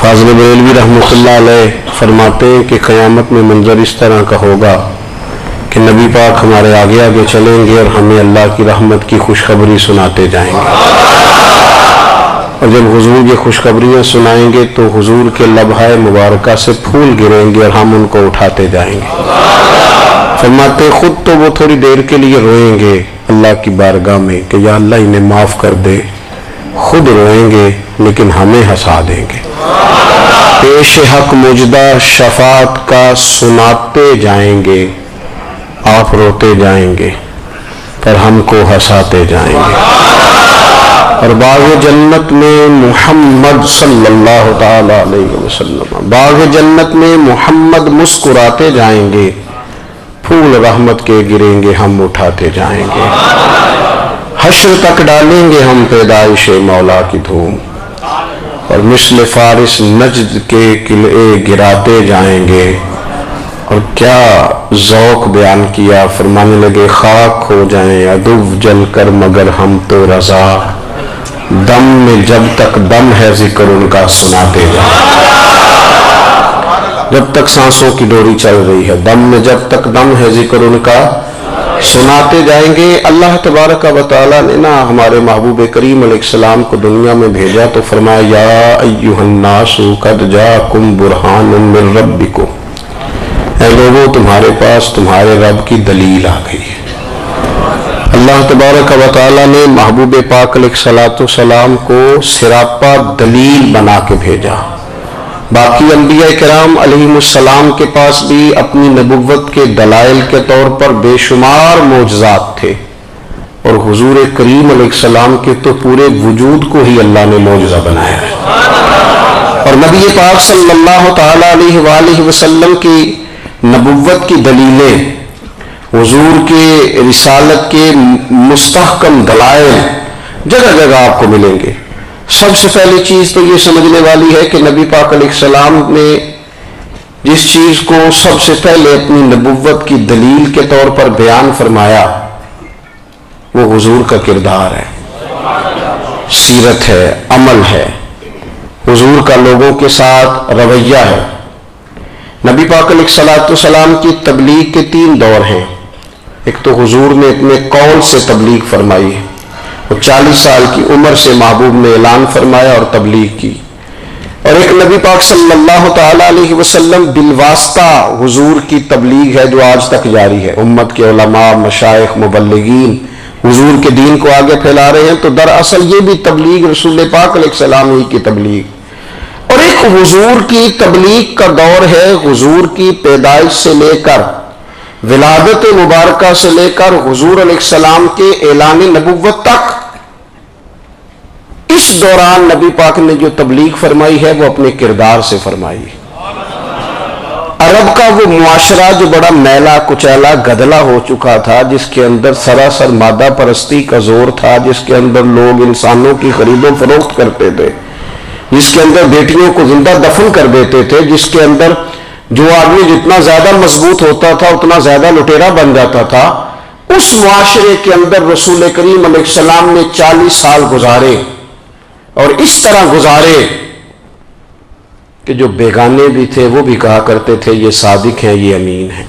فاضل بریلوی رحمۃ اللہ علیہ فرماتے ہیں کہ قیامت میں منظر اس طرح کا ہوگا کہ نبی پاک ہمارے آگے آگے چلیں گے اور ہمیں اللہ کی رحمت کی خوشخبری سناتے جائیں گے، اور جب حضور یہ خوشخبریاں سنائیں گے تو حضور کے لبھہ مبارکہ سے پھول گریں گے اور ہم ان کو اٹھاتے جائیں گے۔ فرماتے خود تو وہ تھوڑی دیر کے لیے روئیں گے اللہ کی بارگاہ میں کہ یا اللہ انہیں معاف کر دے، خود روئیں گے لیکن ہمیں ہنسا دیں گے۔ پیش حق مجدہ شفاعت کا سناتے جائیں گے، آپ روتے جائیں گے پر ہم کو ہنساتے جائیں گے۔ اور باغ جنت میں محمد صلی اللہ تعالی علیہ وسلم، باغ جنت میں محمد مسکراتے جائیں گے، پھول رحمت کے گریں گے ہم اٹھاتے جائیں گے۔ حشر تک ڈالیں گے ہم پیدائش مولا کی دھوم، اور مثل فارس نجد کے قلعے گراتے جائیں گے۔ اور کیا ذوق بیان کیا، فرمانے لگے خاک ہو جائیں عدو جل کر مگر ہم تو رضا، دم میں جب تک دم ہے ذکر ان کا سناتے جائیں۔ جب تک سانسوں کی ڈوری چل رہی ہے، دم میں جب تک دم ہے ذکر ان کا سناتے جائیں گے۔ اللہ تبارک و تعالیٰ نے نا ہمارے محبوب کریم علیہ السلام کو دنیا میں بھیجا تو فرمایا یا ایھا الناس قد جاءکم برہان من ربکم، اے لوگوں تمہارے پاس تمہارے رب کی دلیل آ گئی ہے۔ اللہ تبارک و تعالیٰ نے محبوب پاک علیہ السلام کو سراپا دلیل بنا کے بھیجا۔ باقی انبیاء کرام علیہم السلام کے پاس بھی اپنی نبوت کے دلائل کے طور پر بے شمار معجزات تھے، اور حضور کریم علیہ السلام کے تو پورے وجود کو ہی اللہ نے معجزہ بنایا ہے۔ اور نبی پاک صلی اللہ تعالی علیہ وآلہ وسلم کی نبوت کی دلیلیں، حضور کے رسالت کے مستحکم دلائل جگہ جگہ آپ کو ملیں گے۔ سب سے پہلی چیز تو یہ سمجھنے والی ہے کہ نبی پاک علیہ السلام نے جس چیز کو سب سے پہلے اپنی نبوت کی دلیل کے طور پر بیان فرمایا وہ حضور کا کردار ہے، سیرت ہے، عمل ہے، حضور کا لوگوں کے ساتھ رویہ ہے۔ نبی پاک علیہ السلام کی تبلیغ کے 3 دور ہیں۔ ایک تو حضور نے اپنے قول سے تبلیغ فرمائی، 40 سال کی عمر سے محبوب نے اعلان فرمایا اور تبلیغ کی، اور ایک نبی پاک صلی اللہ تعالی علیہ وسلم بالواسطہ حضور کی تبلیغ ہے جو آج تک جاری ہے۔ امت کے علماء، مشائخ، مبلغین حضور کے دین کو آگے پھیلا رہے ہیں، تو دراصل یہ بھی تبلیغ رسول پاک علیہ السلام ہی کی تبلیغ۔ اور ایک حضور کی تبلیغ کا دور ہے، حضور کی پیدائش سے لے کر ولادت مبارکہ سے لے کر حضور علیہ السلام کے اعلان نبوت تک۔ اس دوران نبی پاک نے جو تبلیغ فرمائی ہے وہ اپنے کردار سے فرمائی۔ عرب کا وہ معاشرہ جو بڑا میلا کچیلا گدلا ہو چکا تھا، جس کے اندر سراسر مادہ پرستی کا زور تھا، جس کے اندر لوگ انسانوں کی خرید و فروخت کرتے تھے، جس کے اندر بیٹیوں کو زندہ دفن کر دیتے تھے، جس کے اندر جو آدمی جتنا زیادہ مضبوط ہوتا تھا اتنا زیادہ لٹیرا بن جاتا تھا، اس معاشرے کے اندر رسول کریم علیہ السلام نے 40 سال گزارے، اور اس طرح گزارے کہ جو بیگانے بھی تھے وہ بھی کہا کرتے تھے یہ صادق ہیں، یہ امین ہیں۔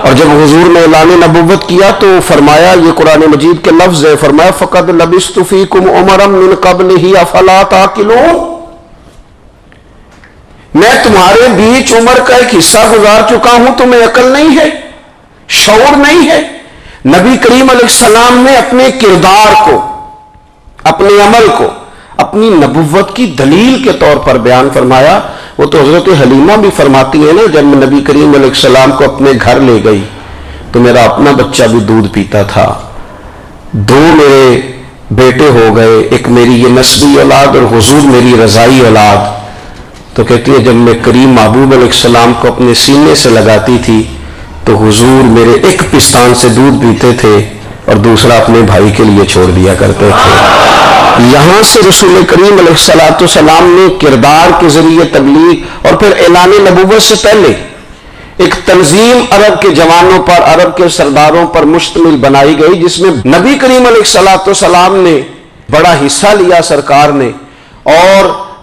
اور جب حضور نے اعلان نبوت کیا تو فرمایا، یہ قرآن مجید کے لفظ ہے، فرمایا فَقَدْ لَبِثْتُ فِيكُمْ عُمَرًا مِّن قَبْلِهِ أَفَلَا تَعْقِلُونَ، میں تمہارے بیچ عمر کا ایک حصہ گزار چکا ہوں، تمہیں عقل نہیں ہے، شعور نہیں ہے۔ نبی کریم علیہ السلام نے اپنے کردار کو، اپنے عمل کو اپنی نبوت کی دلیل کے طور پر بیان فرمایا۔ وہ تو حضرت حلیمہ بھی فرماتی ہیں نا، جب میں نبی کریم علیہ السلام کو اپنے گھر لے گئی تو میرا اپنا بچہ بھی دودھ پیتا تھا، 2 میرے بیٹے ہو گئے، ایک میری یہ نسبی اولاد اور حضور میری رضائی اولاد۔ تو کہتی ہے جب میں کریم محبوب علیہ السلام کو اپنے سینے سے لگاتی تھی تو حضور میرے ایک پستان سے دودھ پیتے تھے اور دوسرا اپنے بھائی کے لیے چھوڑ دیا کرتے تھے۔ یہاں سے رسول کریم علیہ السلام نے کردار کے ذریعے تبلیغ، اور پھر اعلان نبوت سے پہلے ایک تنظیم عرب کے جوانوں پر، عرب کے سرداروں پر مشتمل بنائی گئی، جس میں نبی کریم علیہ السلام نے بڑا حصہ لیا سرکار نے، اور